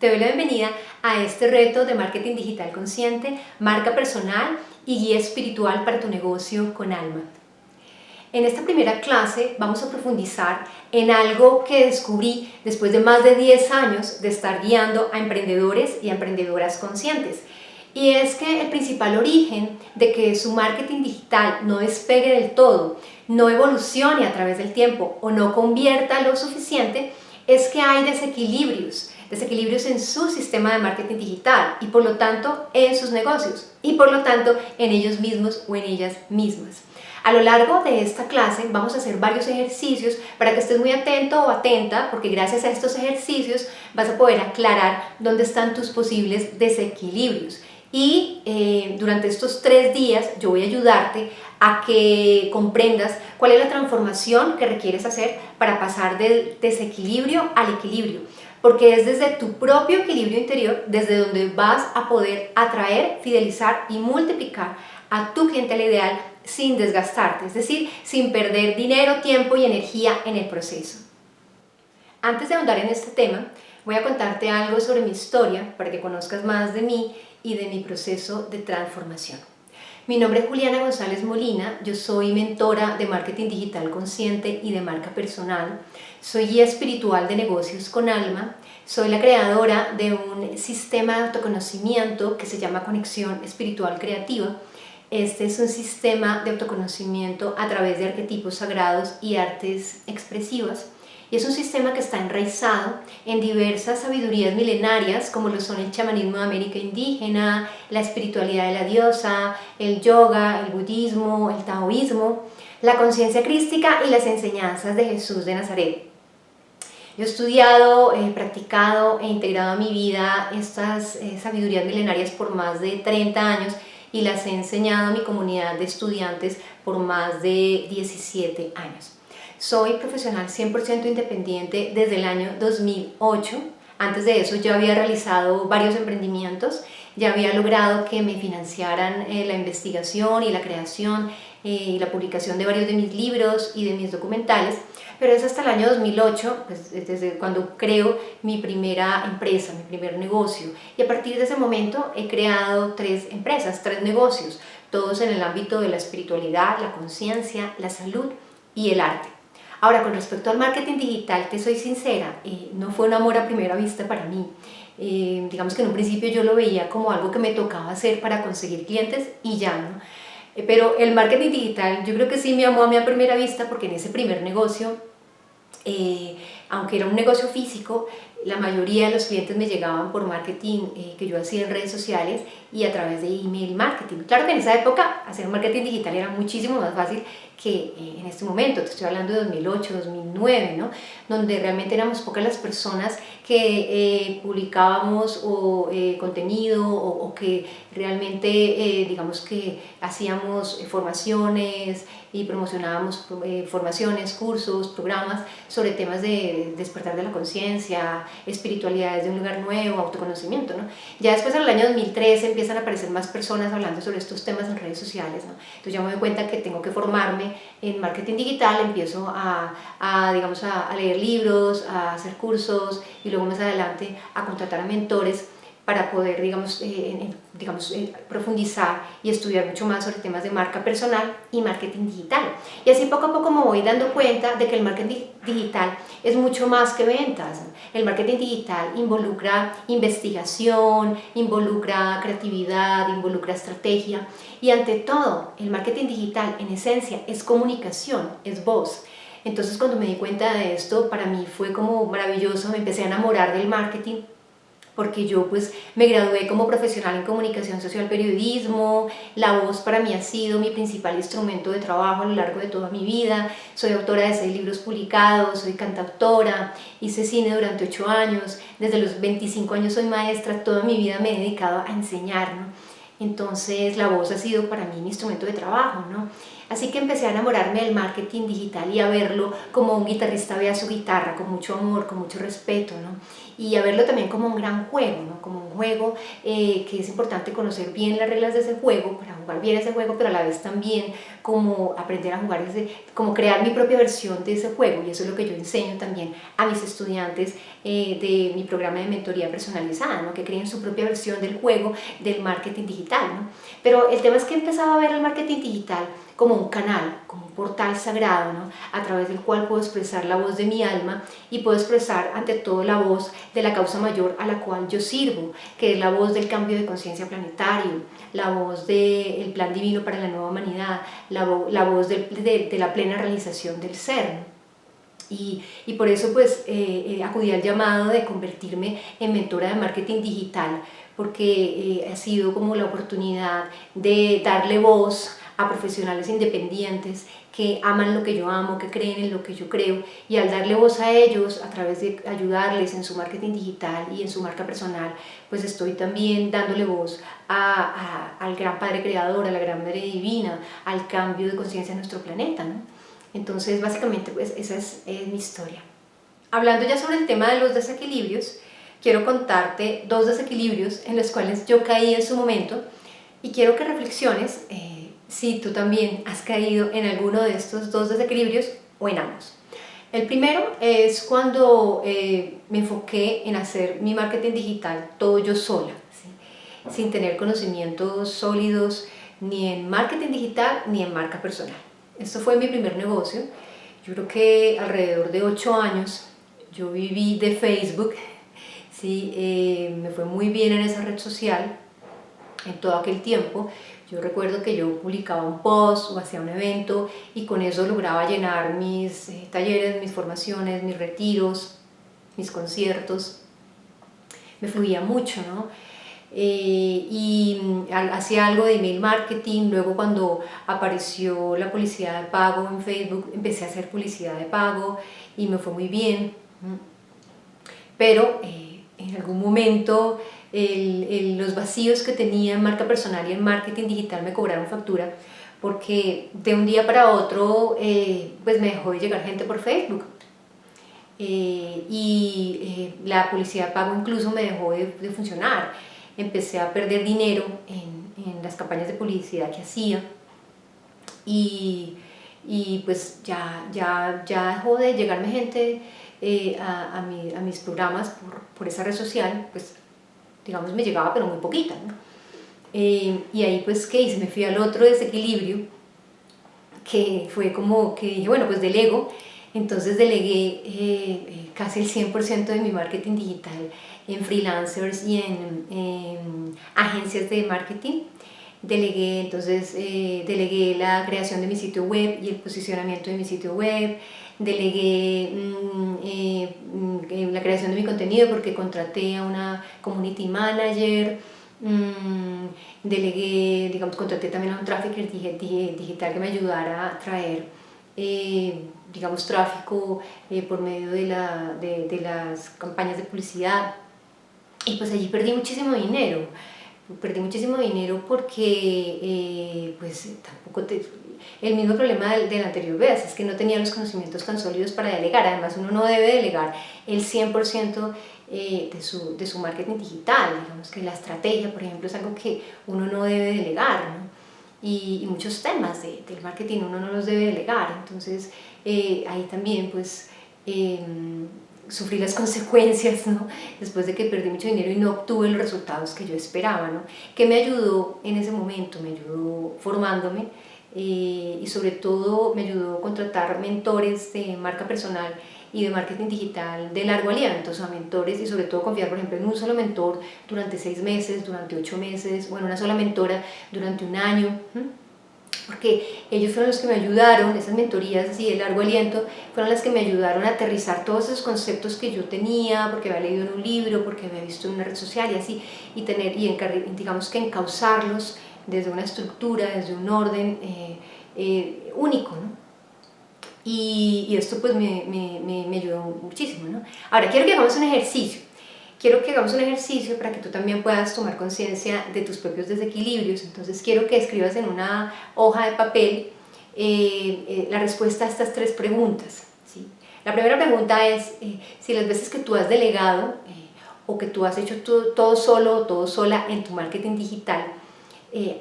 Te doy la bienvenida a este reto de marketing digital consciente, marca personal y guía espiritual para tu negocio con alma. En esta primera clase vamos a profundizar en algo que descubrí después de más de 10 años de estar guiando a emprendedores y a emprendedoras conscientes. Y es que el principal origen de que su marketing digital no despegue del todo, no evolucione a través del tiempo o no convierta lo suficiente, es que hay desequilibrios en su sistema de marketing digital y por lo tanto en sus negocios y por lo tanto en ellos mismos o en ellas mismas. A lo largo de esta clase vamos a hacer varios ejercicios para que estés muy atento o atenta, porque gracias a estos ejercicios vas a poder aclarar dónde están tus posibles desequilibrios. Y durante estos 3 días yo voy a ayudarte a que comprendas cuál es la transformación que requieres hacer para pasar del desequilibrio al equilibrio. Porque es desde tu propio equilibrio interior desde donde vas a poder atraer, fidelizar y multiplicar a tu clientela ideal sin desgastarte, es decir, sin perder dinero, tiempo y energía en el proceso. Antes de ahondar en este tema, voy a contarte algo sobre mi historia para que conozcas más de mí y de mi proceso de transformación. Mi nombre es Juliana González Molina, yo soy mentora de marketing digital consciente y de marca personal, soy guía espiritual de negocios con alma, soy la creadora de un sistema de autoconocimiento que se llama Conexión Espiritual Creativa. Este es un sistema de autoconocimiento a través de arquetipos sagrados y artes expresivas. Y es un sistema que está enraizado en diversas sabidurías milenarias, como lo son el chamanismo de América indígena, la espiritualidad de la diosa, el yoga, el budismo, el taoísmo, la conciencia crística y las enseñanzas de Jesús de Nazaret. Yo he estudiado, practicado e integrado a mi vida estas sabidurías milenarias por más de 30 años y las he enseñado a mi comunidad de estudiantes por más de 17 años. Soy profesional 100% independiente desde el año 2008. Antes de eso ya había realizado varios emprendimientos, ya había logrado que me financiaran la investigación y la creación y la publicación de varios de mis libros y de mis documentales, pero es hasta el año 2008, pues, desde cuando creo mi primera empresa, mi primer negocio, y a partir de ese momento he creado 3 empresas, 3 negocios, todos en el ámbito de la espiritualidad, la conciencia, la salud y el arte. Ahora, con respecto al marketing digital, te soy sincera, no fue un amor a primera vista para mí. Digamos que en un principio yo lo veía como algo que me tocaba hacer para conseguir clientes y ya, ¿no? Pero el marketing digital yo creo que sí me amó a mí a primera vista, porque en ese primer negocio, aunque era un negocio físico, la mayoría de los clientes me llegaban por marketing que yo hacía en redes sociales y a través de email marketing. Claro que en esa época hacer marketing digital era muchísimo más fácil que en este momento, te estoy hablando de 2008, 2009, ¿no? Donde realmente éramos pocas las personas que publicábamos contenido o que realmente digamos que hacíamos formaciones y promocionábamos formaciones, cursos, programas sobre temas de despertar de la conciencia, espiritualidad desde un lugar nuevo, autoconocimiento, ¿no? Ya después en el año 2013 empiezan a aparecer más personas hablando sobre estos temas en redes sociales, ¿no? Entonces ya me doy cuenta que tengo que formarme en marketing digital, empiezo digamos, a leer libros, a hacer cursos y luego más adelante a contratar a mentores para poder, digamos, profundizar y estudiar mucho más sobre temas de marca personal y marketing digital. Y así poco a poco me voy dando cuenta de que el marketing digital es mucho más que ventas. El marketing digital involucra investigación, involucra creatividad, involucra estrategia y ante todo el marketing digital en esencia es comunicación, es voz. Entonces cuando me di cuenta de esto, para mí fue como maravilloso, me empecé a enamorar del marketing, porque yo pues me gradué como profesional en comunicación social periodismo, la voz para mí ha sido mi principal instrumento de trabajo a lo largo de toda mi vida, soy autora de 6 libros publicados, soy cantautora, hice cine durante 8 años, desde los 25 años soy maestra, toda mi vida me he dedicado a enseñar, ¿no? Entonces la voz ha sido para mí mi instrumento de trabajo, ¿no? Así que empecé a enamorarme del marketing digital y a verlo como un guitarrista ve a su guitarra, con mucho amor, con mucho respeto, ¿no? Y a verlo también como un gran juego, ¿no? Como un juego que es importante conocer bien las reglas de ese juego para jugar bien ese juego, pero a la vez también como aprender a jugar, como crear mi propia versión de ese juego. Y eso es lo que yo enseño también a mis estudiantes de mi programa de mentoría personalizada, ¿no? Que creen su propia versión del juego del marketing digital, ¿no? Pero el tema es que he empezado a ver el marketing digital como un canal, como un portal sagrado, ¿no? A través del cual puedo expresar la voz de mi alma y puedo expresar ante todo la voz de la causa mayor a la cual yo sirvo, que es la voz del cambio de conciencia planetario, la voz del plan divino para la nueva humanidad, la voz de la plena realización del ser, ¿no? Y por eso pues acudí al llamado de convertirme en mentora de marketing digital, porque ha sido como la oportunidad de darle voz a profesionales independientes que aman lo que yo amo, que creen en lo que yo creo, y al darle voz a ellos a través de ayudarles en su marketing digital y en su marca personal, pues estoy también dándole voz al gran Padre Creador, a la gran Madre Divina, al cambio de conciencia en nuestro planeta, ¿no? Entonces básicamente pues esa es mi historia. Hablando ya sobre el tema de los desequilibrios, quiero contarte dos desequilibrios en los cuales yo caí en su momento y quiero que reflexiones si tú también has caído en alguno de estos dos desequilibrios o en ambos. El primero es cuando me enfoqué en hacer mi marketing digital todo yo sola, ¿sí? Sin tener conocimientos sólidos ni en marketing digital ni en marca personal. Esto fue mi primer negocio. Yo creo que alrededor de 8 años yo viví de Facebook, ¿sí? Me fue muy bien en esa red social en todo aquel tiempo. Yo recuerdo que yo publicaba un post o hacía un evento y con eso lograba llenar mis talleres, mis formaciones, mis retiros, mis conciertos. Me fluía mucho, ¿no? Hacía algo de email marketing. Luego cuando apareció la publicidad de pago en Facebook empecé a hacer publicidad de pago y me fue muy bien, pero en algún momento los vacíos que tenía en marca personal y en marketing digital me cobraron factura, porque de un día para otro pues me dejó de llegar gente por Facebook. La publicidad de pago incluso me dejó de funcionar. Empecé a perder dinero en las campañas de publicidad que hacía y pues ya dejó de llegarme gente a mis programas por esa red social. Pues digamos me llegaba pero muy poquita, ¿no? Y ahí pues ¿qué hice? Me fui al otro desequilibrio, que fue como que dije, bueno, pues delego. Entonces delegué casi el 100% de mi marketing digital en freelancers y en agencias de marketing. Delegué la creación de mi sitio web y el posicionamiento de mi sitio web. Delegué la creación de mi contenido porque contraté a una community manager. Contraté también a un trafficker digital que me ayudara a traer digamos tráfico por medio de las campañas de publicidad. Y pues allí perdí muchísimo dinero porque pues tampoco el mismo problema del anterior vez es que no tenía los conocimientos tan sólidos para delegar. Además uno no debe delegar el 100% de su marketing digital. Digamos que la estrategia, por ejemplo, es algo que uno no debe delegar, ¿no? Y muchos temas del marketing uno no los debe delegar. Entonces ahí también pues sufrí las consecuencias, ¿no? Después de que perdí mucho dinero y no obtuve los resultados que yo esperaba, ¿no? ¿Qué me ayudó en ese momento? Me ayudó formándome y sobre todo me ayudó a contratar mentores de marca personal y de marketing digital de largo aliento, o sea, mentores, y sobre todo confiar, por ejemplo, en un solo mentor durante 6 meses, durante 8 meses, o en una sola mentora durante un año, porque ellos fueron los que me ayudaron. Esas mentorías así de largo aliento fueron las que me ayudaron a aterrizar todos esos conceptos que yo tenía, porque había leído en un libro, porque había visto en una red social y así, digamos que encauzarlos desde una estructura, desde un orden único, ¿no? Y esto pues me ayudó muchísimo, ¿no? Ahora quiero que hagamos un ejercicio. Quiero que hagamos un ejercicio para que tú también puedas tomar conciencia de tus propios desequilibrios. Entonces quiero que escribas en una hoja de papel la respuesta a estas tres preguntas, ¿sí? La primera pregunta es si las veces que tú has delegado o que tú has hecho todo solo o todo sola en tu marketing digital,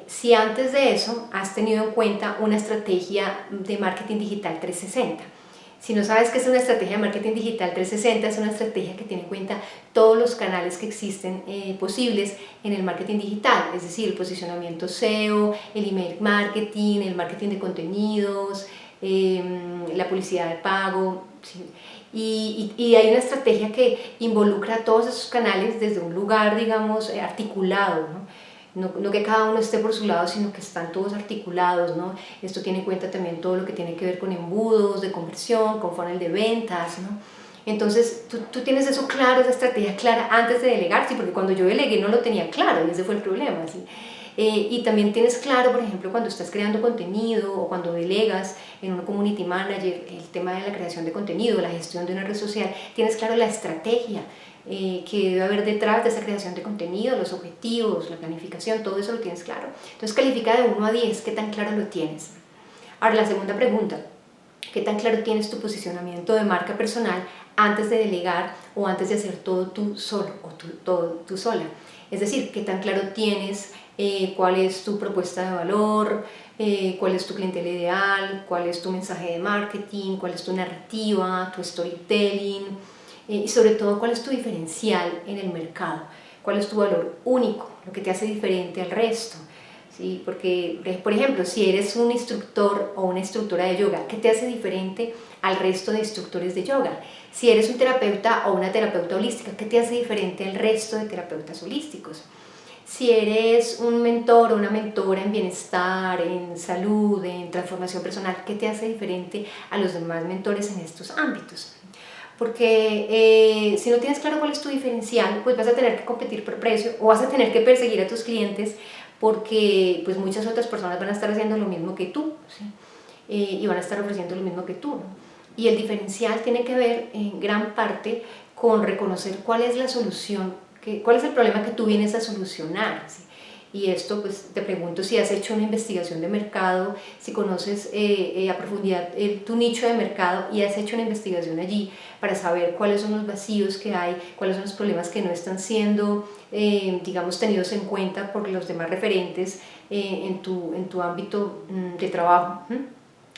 si antes de eso has tenido en cuenta una estrategia de marketing digital 360. Si no sabes qué es una estrategia de marketing digital 360, es una estrategia que tiene en cuenta todos los canales que existen posibles en el marketing digital, es decir, el posicionamiento SEO, el email marketing, el marketing de contenidos, la publicidad de pago, ¿sí? Y hay una estrategia que involucra a todos esos canales desde un lugar, digamos, articulado, no que cada uno esté por su lado, sino que están todos articulados, ¿no? Esto tiene en cuenta también todo lo que tiene que ver con embudos de conversión, con funnel de ventas, ¿no? Entonces, tú tienes eso claro, esa estrategia clara antes de delegar, sí, porque cuando yo delegué no lo tenía claro y ese fue el problema, ¿sí? Y también tienes claro, por ejemplo, cuando estás creando contenido o cuando delegas en un community manager, el tema de la creación de contenido, la gestión de una red social, tienes claro la estrategia que debe haber detrás de esa creación de contenido, los objetivos, la planificación, todo eso lo tienes claro. Entonces califica de 1 a 10, ¿qué tan claro lo tienes? Ahora la segunda pregunta, ¿qué tan claro tienes tu posicionamiento de marca personal antes de delegar o antes de hacer todo tú solo o todo tú sola? Es decir, ¿qué tan claro tienes cuál es tu propuesta de valor, cuál es tu clientela ideal, cuál es tu mensaje de marketing, cuál es tu narrativa, tu storytelling, y sobre todo cuál es tu diferencial en el mercado, cuál es tu valor único, lo que te hace diferente al resto, ¿sí? Porque, por ejemplo, si eres un instructor o una instructora de yoga, ¿qué te hace diferente al resto de instructores de yoga? Si eres un terapeuta o una terapeuta holística, ¿qué te hace diferente al resto de terapeutas holísticos? Si eres un mentor o una mentora en bienestar, en salud, en transformación personal, ¿qué te hace diferente a los demás mentores en estos ámbitos? Porque si no tienes claro cuál es tu diferencial, pues vas a tener que competir por precio o vas a tener que perseguir a tus clientes porque pues muchas otras personas van a estar haciendo lo mismo que tú, ¿sí? Y van a estar ofreciendo lo mismo que tú, ¿no? Y el diferencial tiene que ver en gran parte con reconocer cuál es la solución, cuál es el problema que tú vienes a solucionar, ¿sí? Y esto, pues te pregunto si has hecho una investigación de mercado, si conoces a profundidad tu nicho de mercado y has hecho una investigación allí para saber cuáles son los vacíos que hay, cuáles son los problemas que no están siendo, digamos, tenidos en cuenta por los demás referentes en tu ámbito de trabajo.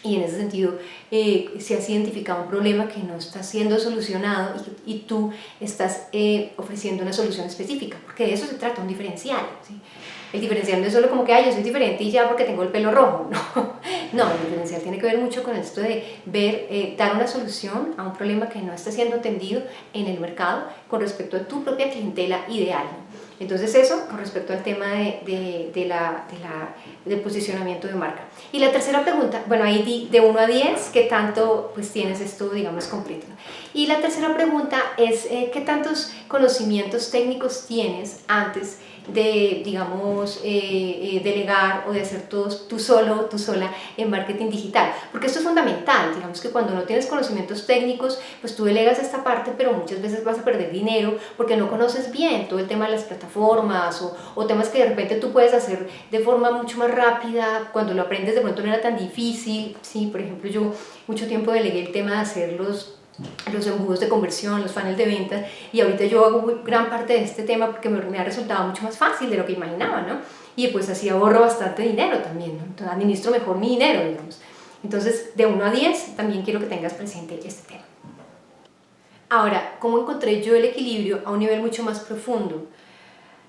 Y en ese sentido, si has identificado un problema que no está siendo solucionado y tú estás ofreciendo una solución específica, porque de eso se trata, un diferencial, ¿sí? El diferencial no es solo como que yo soy diferente y ya porque tengo el pelo rojo, no, el diferencial tiene que ver mucho con esto de ver, dar una solución a un problema que no está siendo atendido en el mercado con respecto a tu propia clientela ideal. Entonces eso con respecto al tema del posicionamiento de marca. Y la tercera pregunta, bueno, ahí de 1 a 10, ¿qué tanto pues tienes esto, digamos, completo? Y la tercera pregunta es, ¿qué tantos conocimientos técnicos tienes antes de, digamos, delegar o de hacer todo tú solo, tú sola en marketing digital? Porque esto es fundamental, digamos que cuando no tienes conocimientos técnicos, pues tú delegas esta parte, pero muchas veces vas a perder dinero porque no conoces bien todo el tema de las plataformas o temas que de repente tú puedes hacer de forma mucho más rápida, cuando lo aprendes de pronto no era tan difícil, ¿sí? Por ejemplo, yo mucho tiempo delegué el tema de hacer los embudos de conversión, los funnels de ventas, y ahorita yo hago gran parte de este tema porque me ha resultado mucho más fácil de lo que imaginaba, ¿no? Y pues así ahorro bastante dinero también, ¿no? Entonces administro mejor mi dinero, digamos. Entonces, de 1 a 10, también quiero que tengas presente este tema. Ahora, ¿cómo encontré yo el equilibrio a un nivel mucho más profundo?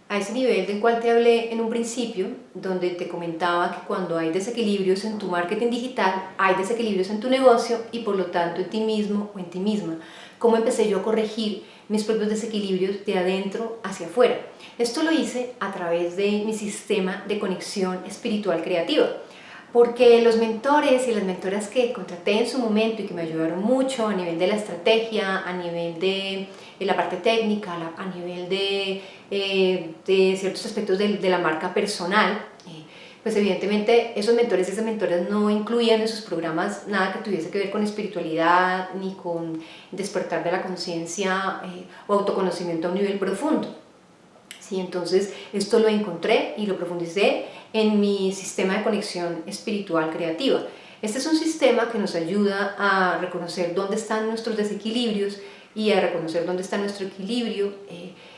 A ese nivel del cual te hablé en un principio, donde te comentaba que cuando hay desequilibrios en tu marketing digital, hay desequilibrios en tu negocio y por lo tanto en ti mismo o en ti misma. ¿Cómo empecé yo a corregir mis propios desequilibrios de adentro hacia afuera? Esto lo hice a través de mi sistema de conexión espiritual creativa. Porque los mentores y las mentoras que contraté en su momento y que me ayudaron mucho a nivel de la estrategia, a nivel de la parte técnica, a nivel de ciertos aspectos de la marca personal, pues evidentemente esos mentores y esas mentoras no incluían en sus programas nada que tuviese que ver con espiritualidad ni con despertar de la conciencia o autoconocimiento a un nivel profundo. ¿Sí? Entonces esto lo encontré y lo profundicé en mi sistema de conexión espiritual creativa. Este es un sistema que nos ayuda a reconocer dónde están nuestros desequilibrios y a reconocer dónde está nuestro equilibrio,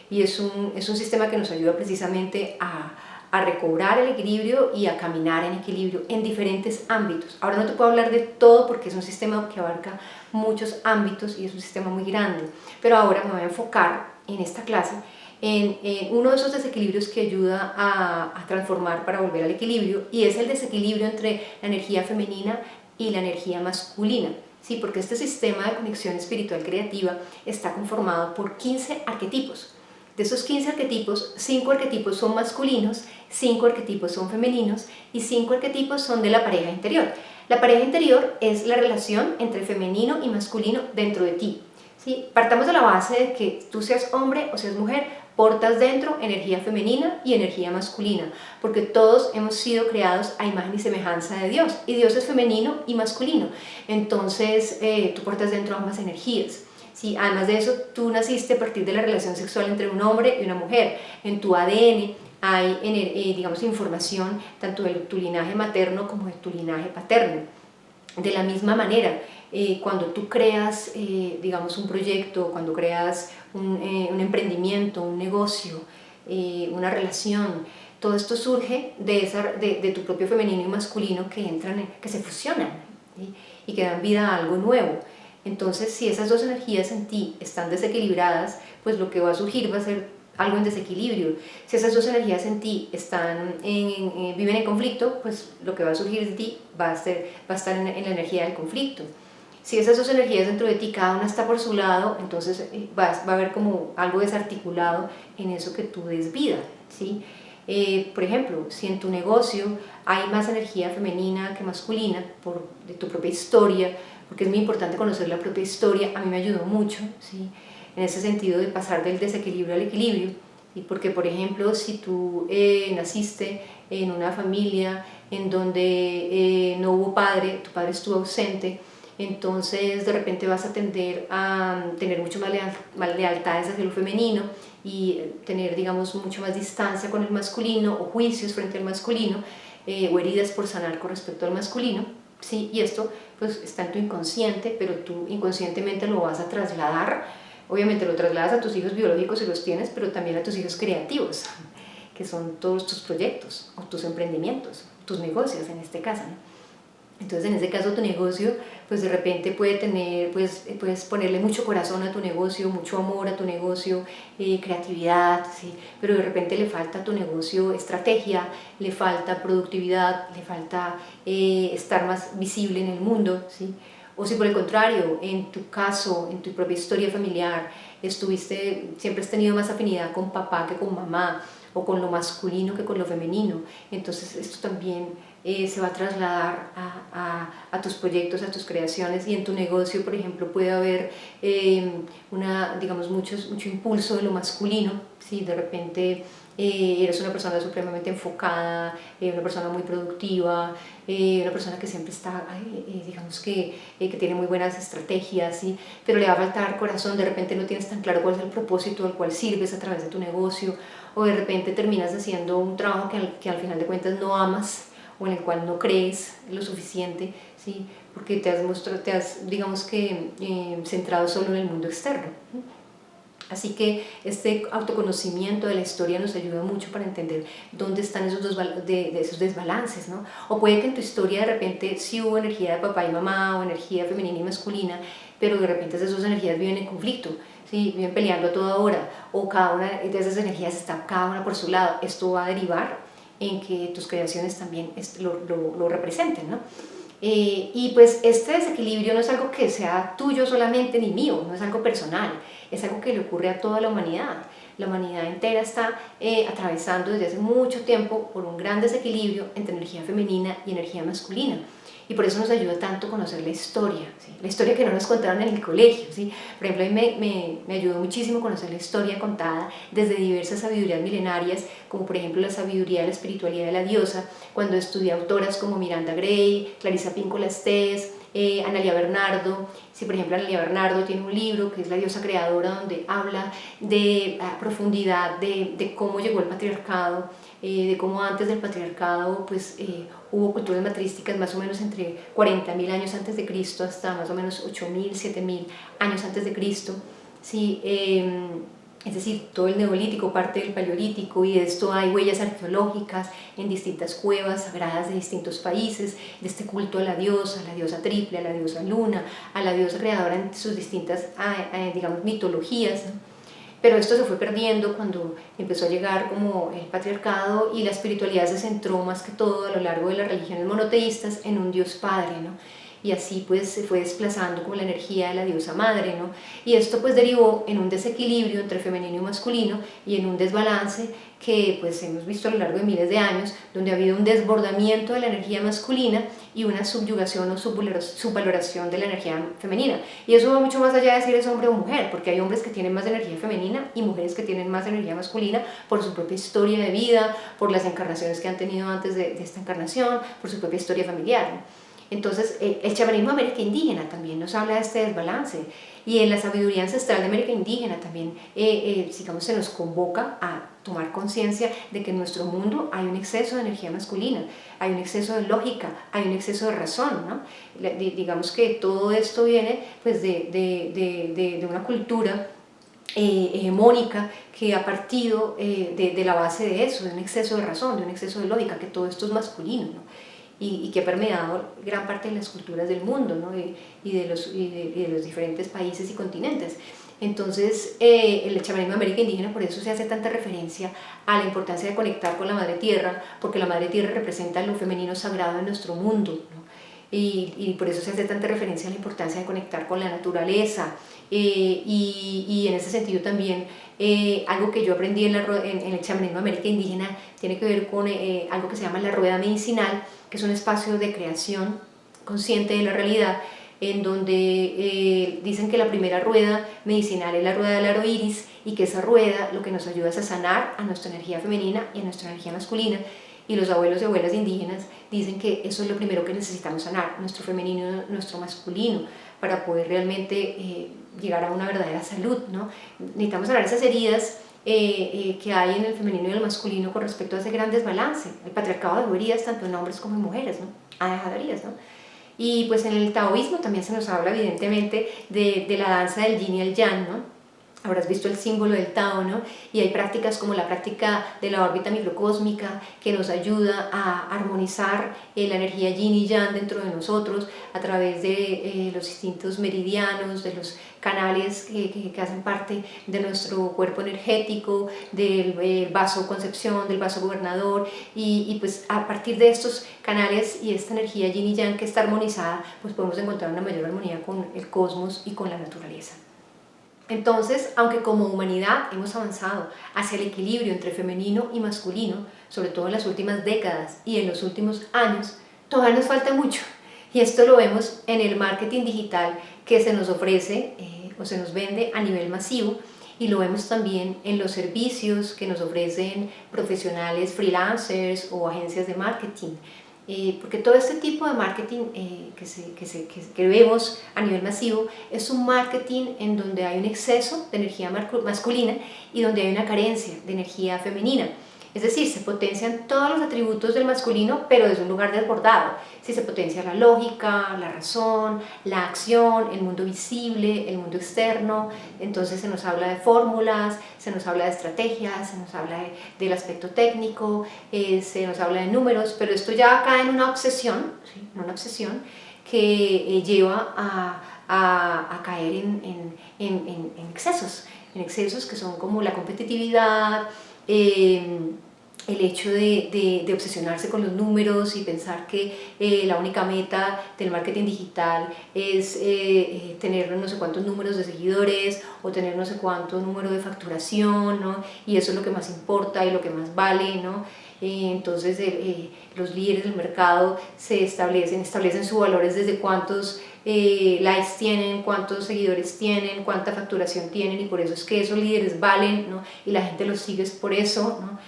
y es un sistema que nos ayuda precisamente a recobrar el equilibrio y a caminar en equilibrio en diferentes ámbitos. Ahora no te puedo hablar de todo porque es un sistema que abarca muchos ámbitos y es un sistema muy grande, pero ahora me voy a enfocar en esta clase en uno de esos desequilibrios que ayuda a transformar para volver al equilibrio, y es el desequilibrio entre la energía femenina y la energía masculina. Sí, porque este sistema de conexión espiritual creativa está conformado por 15 arquetipos. De esos 15 arquetipos, 5 arquetipos son masculinos, 5 arquetipos son femeninos y 5 arquetipos son de la pareja interior. La pareja interior es la relación entre femenino y masculino dentro de ti. ¿Sí? Partamos de la base de que tú seas hombre o seas mujer, portas dentro energía femenina y energía masculina, porque todos hemos sido creados a imagen y semejanza de Dios, y Dios es femenino y masculino. Entonces tú portas dentro ambas energías. Sí, además de eso, tú naciste a partir de la relación sexual entre un hombre y una mujer. En tu ADN hay, digamos, información tanto de tu linaje materno como de tu linaje paterno. De la misma manera, cuando tú creas, digamos, un proyecto, cuando creas un emprendimiento, un negocio, una relación, todo esto surge de tu propio femenino y masculino que se fusionan, ¿sí? Y que dan vida a algo nuevo. Entonces, si esas dos energías en ti están desequilibradas, pues lo que va a surgir va a ser algo en desequilibrio. Si esas dos energías en ti viven en conflicto, pues lo que va a surgir de ti va a estar en la energía del conflicto. Si esas dos energías dentro de ti, cada una está por su lado, entonces va a haber como algo desarticulado en eso que tú des vida, ¿sí? Por ejemplo, si en tu negocio hay más energía femenina que masculina de tu propia historia, porque es muy importante conocer la propia historia, a mí me ayudó mucho, ¿sí? En ese sentido de pasar del desequilibrio al equilibrio, y porque, por ejemplo, si tú naciste en una familia en donde no hubo padre, tu padre estuvo ausente, entonces de repente vas a tender a tener mucho más lealtades hacia lo femenino y tener, digamos, mucho más distancia con el masculino, o juicios frente al masculino, o heridas por sanar con respecto al masculino, ¿sí? Y esto pues está en tu inconsciente, pero tú inconscientemente lo vas a trasladar. Obviamente lo trasladas a tus hijos biológicos si los tienes, pero también a tus hijos creativos, que son todos tus proyectos o tus emprendimientos, tus negocios en este caso, ¿no? Entonces, en este caso, tu negocio, pues de repente puede tener, puedes ponerle mucho corazón a tu negocio, mucho amor a tu negocio, creatividad, ¿sí? Pero de repente le falta a tu negocio estrategia, le falta productividad, le falta estar más visible en el mundo, ¿sí? O si por el contrario, en tu caso, en tu propia historia familiar, siempre has tenido más afinidad con papá que con mamá, o con lo masculino que con lo femenino, entonces esto también se va a trasladar a tus proyectos, a tus creaciones, y en tu negocio, por ejemplo, puede haber digamos, mucho impulso de lo masculino, ¿sí? De repente eres una persona supremamente enfocada, una persona muy productiva, una persona que siempre está, digamos que tiene muy buenas estrategias, ¿sí? Pero le va a faltar corazón, de repente no tienes tan claro cuál es el propósito al cual sirves a través de tu negocio, o de repente terminas haciendo un trabajo que al final de cuentas no amas, o en el cual no crees lo suficiente, ¿sí? Porque te has digamos que, centrado solo en el mundo externo. Así que este autoconocimiento de la historia nos ayuda mucho para entender dónde están esos desbalances, ¿no? O puede que en tu historia de repente sí hubo energía de papá y mamá, o energía femenina y masculina, pero de repente esas dos energías viven en conflicto, ¿sí? Viven peleando a toda hora, o cada una de esas energías está cada una por su lado. Esto va a derivar en que tus creaciones también lo representen, ¿no? Y pues este desequilibrio no es algo que sea tuyo solamente ni mío, no es algo personal, es algo que le ocurre a toda la humanidad. La humanidad entera está atravesando desde hace mucho tiempo por un gran desequilibrio entre energía femenina y energía masculina. Y por eso nos ayuda tanto conocer la historia, ¿sí? La historia que no nos contaron en el colegio, ¿sí? Por ejemplo, a mí me ayudó muchísimo conocer la historia contada desde diversas sabidurías milenarias, como por ejemplo la sabiduría de la espiritualidad de la diosa, cuando estudié autoras como Miranda Gray, Clarissa Pinkola Estés, Analía Bernardo. Si por ejemplo Analía Bernardo tiene un libro que es La diosa creadora, donde habla de a profundidad de cómo llegó el patriarcado, de cómo antes del patriarcado pues, hubo culturas matrísticas más o menos entre 40.000 años antes de Cristo hasta más o menos 8.000, 7.000 años antes de Cristo. Sí, es decir, todo el neolítico, parte del paleolítico, y de esto hay huellas arqueológicas en distintas cuevas sagradas de distintos países, de este culto a la diosa triple, a la diosa luna, a la diosa creadora en sus distintas, digamos, mitologías, ¿no? Pero esto se fue perdiendo cuando empezó a llegar como el patriarcado y la espiritualidad se centró más que todo a lo largo de las religiones monoteístas en un Dios Padre, ¿no? Y así pues se fue desplazando como la energía de la diosa madre, ¿no? Y esto pues derivó en un desequilibrio entre femenino y masculino y en un desbalance que pues hemos visto a lo largo de miles de años, donde ha habido un desbordamiento de la energía masculina y una subyugación o subvaloración de la energía femenina. Y eso va mucho más allá de decir es hombre o mujer, porque hay hombres que tienen más energía femenina y mujeres que tienen más energía masculina por su propia historia de vida, por las encarnaciones que han tenido antes de esta encarnación, por su propia historia familiar, ¿no? Entonces, el chamanismo de América Indígena también nos habla de este desbalance, y en la sabiduría ancestral de América Indígena también, digamos, se nos convoca a tomar conciencia de que en nuestro mundo hay un exceso de energía masculina, hay un exceso de lógica, hay un exceso de razón, ¿no? Digamos que todo esto viene pues, de una cultura hegemónica que ha partido de la base de eso, de un exceso de razón, de un exceso de lógica, que todo esto es masculino, ¿no? Y que ha permeado gran parte de las culturas del mundo, ¿no? y de los diferentes países y continentes. Entonces, el chamanismo de América Indígena, por eso se hace tanta referencia a la importancia de conectar con la Madre Tierra, porque la Madre Tierra representa lo femenino sagrado en nuestro mundo, ¿no? Y por eso se hace tanta referencia a la importancia de conectar con la naturaleza, y en ese sentido también algo que yo aprendí en el chamanismo de América Indígena tiene que ver con algo que se llama la rueda medicinal, que es un espacio de creación consciente de la realidad, en donde dicen que la primera rueda medicinal es la rueda del aro iris, y que esa rueda lo que nos ayuda es a sanar a nuestra energía femenina y a nuestra energía masculina. Y los abuelos y abuelas indígenas dicen que eso es lo primero que necesitamos sanar, nuestro femenino, nuestro masculino, para poder realmente llegar a una verdadera salud, ¿no? Necesitamos sanar esas heridas que hay en el femenino y el masculino con respecto a ese gran desbalance. El patriarcado dejó heridas tanto en hombres como en mujeres, ¿no? Ha dejado heridas, ¿no? Y pues en el taoísmo también se nos habla evidentemente de la danza del yin y el yang, ¿no? Habrás visto el símbolo del Tao, ¿no? Y hay prácticas como la práctica de la órbita microcósmica que nos ayuda a armonizar la energía yin y yang dentro de nosotros a través de los distintos meridianos, de los canales que hacen parte de nuestro cuerpo energético, del vaso concepción, del vaso gobernador, y pues a partir de estos canales y esta energía yin y yang que está armonizada, pues podemos encontrar una mayor armonía con el cosmos y con la naturaleza. Entonces, aunque como humanidad hemos avanzado hacia el equilibrio entre femenino y masculino, sobre todo en las últimas décadas y en los últimos años, todavía nos falta mucho. Y esto lo vemos en el marketing digital que se nos ofrece o se nos vende a nivel masivo, y lo vemos también en los servicios que nos ofrecen profesionales freelancers o agencias de marketing. Porque todo este tipo de marketing que vemos a nivel masivo es un marketing en donde hay un exceso de energía masculina y donde hay una carencia de energía femenina. Es decir, se potencian todos los atributos del masculino, pero desde un lugar desbordado. Si se potencia la lógica, la razón, la acción, el mundo visible, el mundo externo, entonces se nos habla de fórmulas, se nos habla de estrategias, se nos habla del aspecto técnico, se nos habla de números, pero esto ya cae en una obsesión, ¿sí? Una obsesión que lleva a caer en excesos que son como la competitividad, el hecho de obsesionarse con los números y pensar que la única meta del marketing digital es tener no sé cuántos números de seguidores o tener no sé cuánto número de facturación, ¿no? Y eso es lo que más importa y lo que más vale, ¿no? Entonces los líderes del mercado establecen sus valores desde cuántos likes tienen, cuántos seguidores tienen, cuánta facturación tienen, y por eso es que esos líderes valen, ¿no? Y la gente los sigue por eso, ¿no?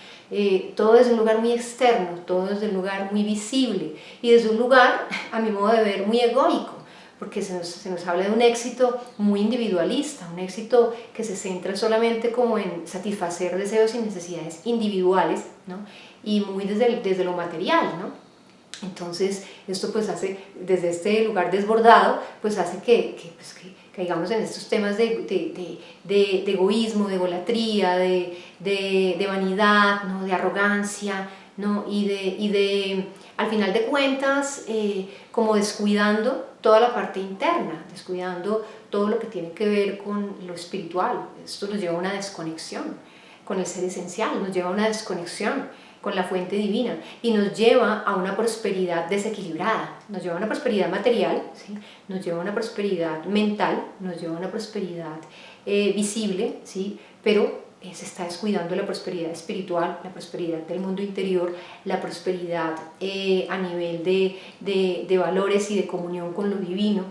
Todo desde un lugar muy externo, todo desde un lugar muy visible y desde un lugar, a mi modo de ver, muy egoico, porque se nos habla de un éxito muy individualista, un éxito que se centra solamente como en satisfacer deseos y necesidades individuales, ¿no? Y muy desde lo material, ¿no? Entonces, esto pues hace, desde este lugar desbordado, pues hace que caigamos en estos temas de egoísmo, de egolatría, de vanidad, ¿no? De arrogancia, ¿no? Al final de cuentas, como descuidando toda la parte interna, descuidando todo lo que tiene que ver con lo espiritual. Esto nos lleva a una desconexión con el ser esencial, nos lleva a una desconexión con la fuente divina y nos lleva a una prosperidad desequilibrada, nos lleva a una prosperidad material, ¿sí? Nos lleva a una prosperidad mental, nos lleva a una prosperidad visible, ¿sí? Pero se está descuidando la prosperidad espiritual, la prosperidad del mundo interior, la prosperidad a nivel de valores y de comunión con lo divino.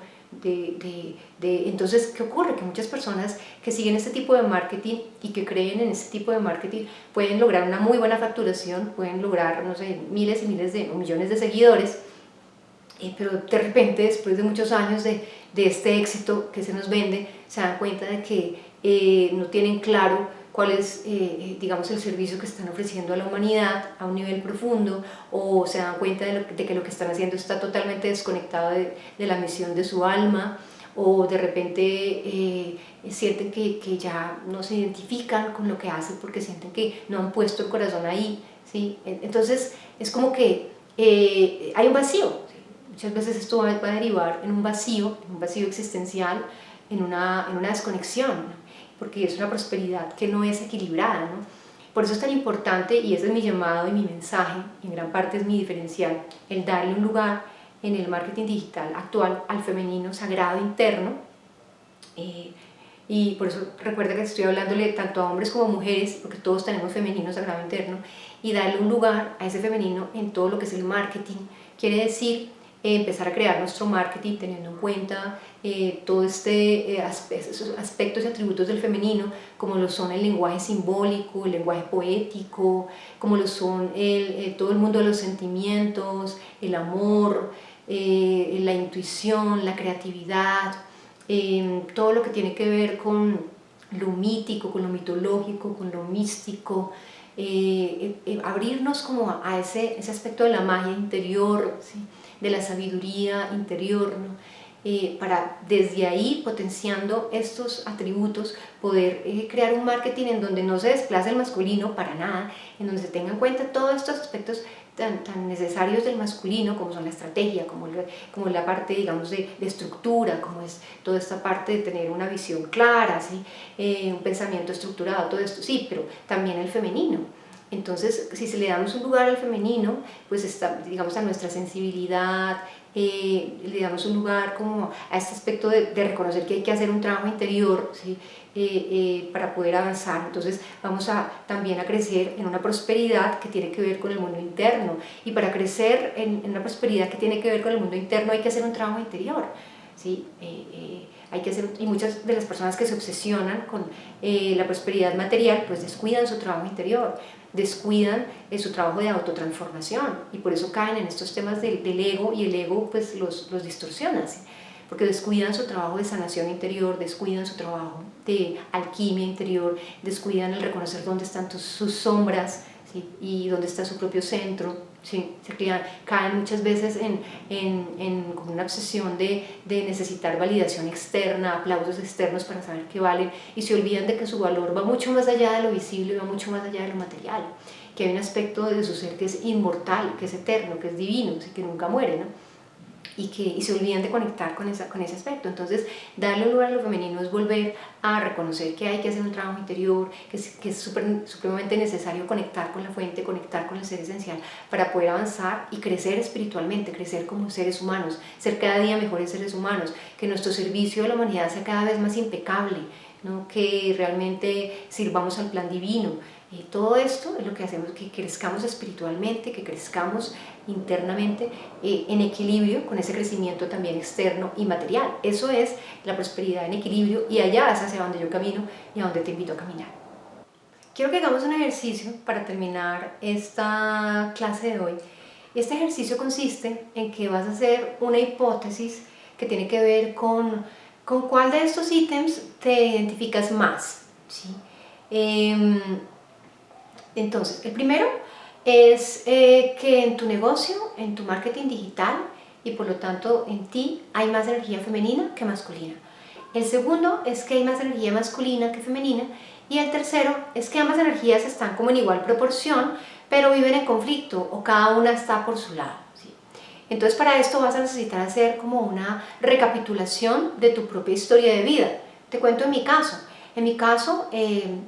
Entonces, ¿qué ocurre? Que muchas personas que siguen este tipo de marketing y que creen en este tipo de marketing pueden lograr una muy buena facturación, pueden lograr, no sé, miles y miles o millones de seguidores, pero de repente, después de muchos años de este éxito que se nos vende, se dan cuenta de que no tienen claro cuál es, digamos, el servicio que están ofreciendo a la humanidad a un nivel profundo, o se dan cuenta de que lo que están haciendo está totalmente desconectado de la misión de su alma, o de repente sienten que ya no se identifican con lo que hacen porque sienten que no han puesto el corazón ahí, ¿sí? Entonces es como que hay un vacío, ¿sí? Muchas veces esto va a derivar en un vacío existencial, en una desconexión, ¿no? Porque es una prosperidad que no es equilibrada, ¿no? Por eso es tan importante, y ese es mi llamado y mi mensaje, y en gran parte es mi diferencial, el darle un lugar en el marketing digital actual al femenino sagrado interno, y por eso recuerda que estoy hablándole tanto a hombres como a mujeres, porque todos tenemos femenino sagrado interno, y darle un lugar a ese femenino en todo lo que es el marketing. Quiere decir empezar a crear nuestro marketing teniendo en cuenta todos esos aspectos y atributos del femenino, como lo son el lenguaje simbólico, el lenguaje poético, como lo son todo el mundo de los sentimientos, el amor, la intuición, la creatividad, todo lo que tiene que ver con lo mítico, con lo mitológico, con lo místico, abrirnos como a ese aspecto de la magia interior, ¿sí? De la sabiduría interior, ¿no? Para desde ahí, potenciando estos atributos, poder crear un marketing en donde no se desplace el masculino para nada, en donde se tengan en cuenta todos estos aspectos tan necesarios del masculino, como son la estrategia, como la parte, digamos, de estructura, como es toda esta parte de tener una visión clara, ¿sí? Un pensamiento estructurado, todo esto, sí, pero también el femenino. Entonces, si se le damos un lugar al femenino, pues está, digamos, a nuestra sensibilidad, le damos un lugar como a este aspecto de reconocer que hay que hacer un trabajo interior, ¿sí? Para poder avanzar. Entonces vamos también a crecer en una prosperidad que tiene que ver con el mundo interno, y para crecer en una prosperidad que tiene que ver con el mundo interno hay que hacer un trabajo interior, ¿sí? Hay que hacer, y muchas de las personas que se obsesionan con la prosperidad material pues descuidan su trabajo interior, descuidan su trabajo de autotransformación, y por eso caen en estos temas del ego, y el ego pues los distorsiona, ¿sí? Porque descuidan su trabajo de sanación interior, descuidan su trabajo de alquimia interior, descuidan el reconocer dónde están sus sombras, ¿sí? Y dónde está su propio centro, ¿sí? Caen muchas veces con una obsesión de necesitar validación externa, aplausos externos para saber que valen, y se olvidan de que su valor va mucho más allá de lo visible y va mucho más allá de lo material, que hay un aspecto de su ser que es inmortal, que es eterno, que es divino, ¿sí? Que nunca muere, ¿no? Y se olvidan de conectar con ese aspecto. Entonces, darle un lugar a lo femenino es volver a reconocer que hay que hacer un trabajo interior, que es supremamente necesario conectar con la fuente, conectar con el ser esencial para poder avanzar y crecer espiritualmente, crecer como seres humanos, ser cada día mejores seres humanos, que nuestro servicio a la humanidad sea cada vez más impecable, ¿no? Que realmente sirvamos al plan divino. Y todo esto es lo que hacemos, que crezcamos espiritualmente, que crezcamos internamente en equilibrio con ese crecimiento también externo y material. Eso es la prosperidad en equilibrio, y allá es hacia donde yo camino y a donde te invito a caminar. Quiero que hagamos un ejercicio para terminar esta clase de hoy. Este ejercicio consiste en que vas a hacer una hipótesis que tiene que ver con cuál de estos ítems te identificas más, ¿sí? Entonces, el primero es que en tu negocio, en tu marketing digital y por lo tanto en ti hay más energía femenina que masculina. El segundo es que hay más energía masculina que femenina. Y el tercero es que ambas energías están como en igual proporción, pero viven en conflicto o cada una está por su lado, ¿sí? Entonces para esto vas a necesitar hacer como una recapitulación de tu propia historia de vida. Te cuento en mi caso. En mi caso,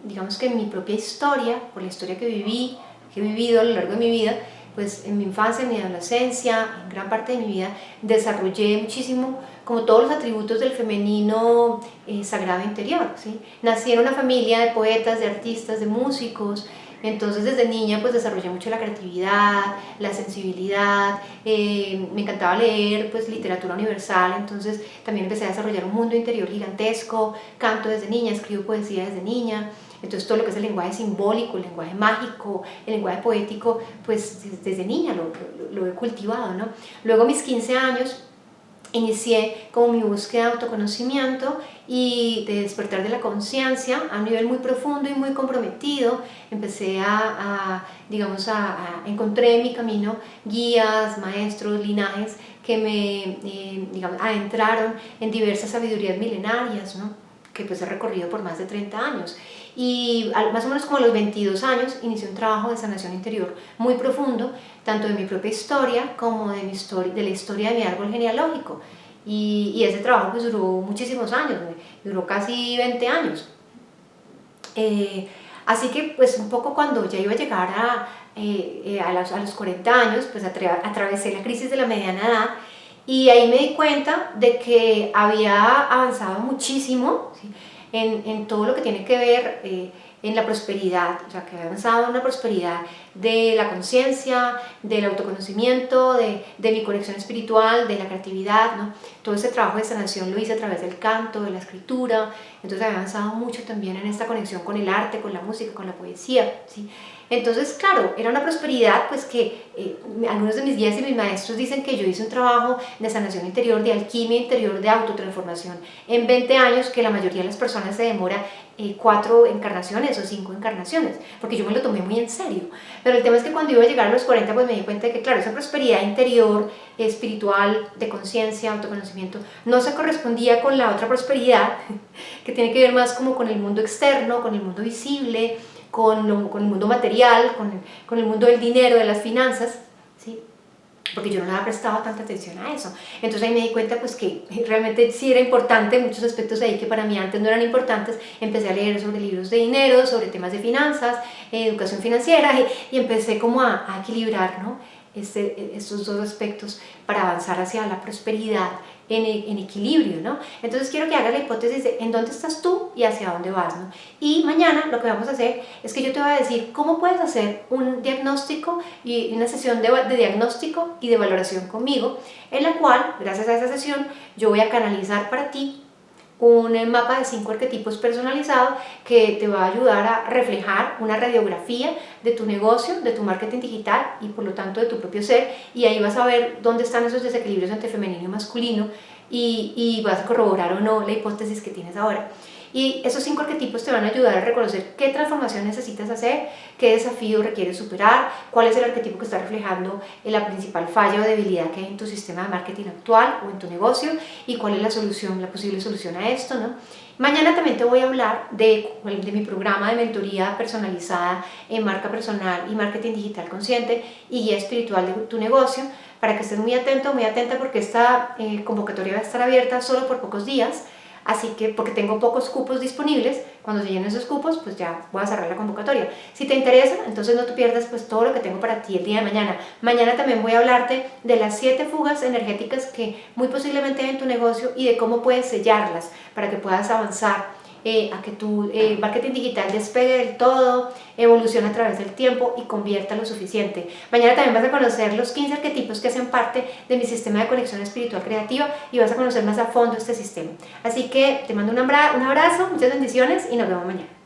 digamos que en mi propia historia, por la historia que he vivido a lo largo de mi vida, pues en mi infancia, en mi adolescencia, en gran parte de mi vida, desarrollé muchísimo como todos los atributos del femenino sagrado interior, ¿sí? Nací en una familia de poetas, de artistas, de músicos. Entonces desde niña pues desarrollé mucho la creatividad, la sensibilidad, me encantaba leer pues literatura universal, entonces también empecé a desarrollar un mundo interior gigantesco, canto desde niña, escribo poesía desde niña. Entonces todo lo que es el lenguaje simbólico, el lenguaje mágico, el lenguaje poético, pues desde niña lo he cultivado, ¿no? Luego a mis 15 años inicié como mi búsqueda de autoconocimiento y de despertar de la conciencia a un nivel muy profundo y muy comprometido. Empecé encontré en mi camino guías, maestros, linajes que me adentraron en diversas sabidurías milenarias, ¿no? Que pues he recorrido por más de 30 años. Y más o menos como a los 22 años inicié un trabajo de sanación interior muy profundo, tanto de mi propia historia como de la historia de mi árbol genealógico. Y ese trabajo pues duró muchísimos años, duró casi 20 años. Así que pues un poco cuando ya iba a llegar a los 40 años, pues atravesé la crisis de la mediana edad y ahí me di cuenta de que había avanzado muchísimo, ¿sí? En todo lo que tiene que ver en la prosperidad, o sea, que había avanzado en una prosperidad de la conciencia, del autoconocimiento, de mi conexión espiritual, de la creatividad, ¿no? Todo ese trabajo de sanación lo hice a través del canto, de la escritura, entonces había avanzado mucho también en esta conexión con el arte, con la música, con la poesía, ¿sí? Entonces, claro, era una prosperidad pues que algunos de mis guías y mis maestros dicen que yo hice un trabajo de sanación interior, de alquimia interior, de autotransformación en 20 años, que la mayoría de las personas se demora 4 encarnaciones o 5 encarnaciones, porque yo me lo tomé muy en serio. Pero el tema es que cuando iba a llegar a los 40 pues me di cuenta de que claro, esa prosperidad interior, espiritual, de conciencia, autoconocimiento, no se correspondía con la otra prosperidad que tiene que ver más como con el mundo externo, con el mundo visible, con el mundo material, con el mundo del dinero, de las finanzas, ¿sí? Porque yo no le había prestado tanta atención a eso. Entonces ahí me di cuenta pues que realmente sí era importante, muchos aspectos ahí que para mí antes no eran importantes. Empecé a leer sobre libros de dinero, sobre temas de finanzas, educación financiera y empecé como a equilibrar, ¿no? Estos dos aspectos para avanzar hacia la prosperidad en equilibrio, ¿no? Entonces quiero que hagas la hipótesis de en dónde estás tú y hacia dónde vas, ¿no? Y mañana lo que vamos a hacer es que yo te voy a decir cómo puedes hacer un diagnóstico y una sesión de diagnóstico y de valoración conmigo, en la cual, gracias a esa sesión, yo voy a canalizar para ti un mapa de 5 arquetipos personalizado que te va a ayudar a reflejar una radiografía de tu negocio, de tu marketing digital y por lo tanto de tu propio ser, y ahí vas a ver dónde están esos desequilibrios entre femenino y masculino y vas a corroborar o no la hipótesis que tienes ahora. Y esos 5 arquetipos te van a ayudar a reconocer qué transformación necesitas hacer, qué desafío requieres superar, cuál es el arquetipo que está reflejando la principal falla o debilidad que hay en tu sistema de marketing actual o en tu negocio y cuál es la solución, la posible solución a esto, ¿no? Mañana también te voy a hablar de mi programa de mentoría personalizada en marca personal y marketing digital consciente y guía espiritual de tu negocio, para que estés muy atento, muy atenta, porque esta convocatoria va a estar abierta solo por pocos días. Así que, porque tengo pocos cupos disponibles, cuando se llenen esos cupos, pues ya voy a cerrar la convocatoria. Si te interesa, entonces no te pierdas pues todo lo que tengo para ti el día de mañana. Mañana también voy a hablarte de las 7 fugas energéticas que muy posiblemente hay en tu negocio y de cómo puedes sellarlas para que puedas avanzar a que tu marketing digital despegue del todo, evolucione a través del tiempo y convierta lo suficiente. Mañana también vas a conocer los 15 arquetipos que hacen parte de mi sistema de conexión espiritual creativa y vas a conocer más a fondo este sistema. Así que te mando un abrazo, muchas bendiciones y nos vemos mañana.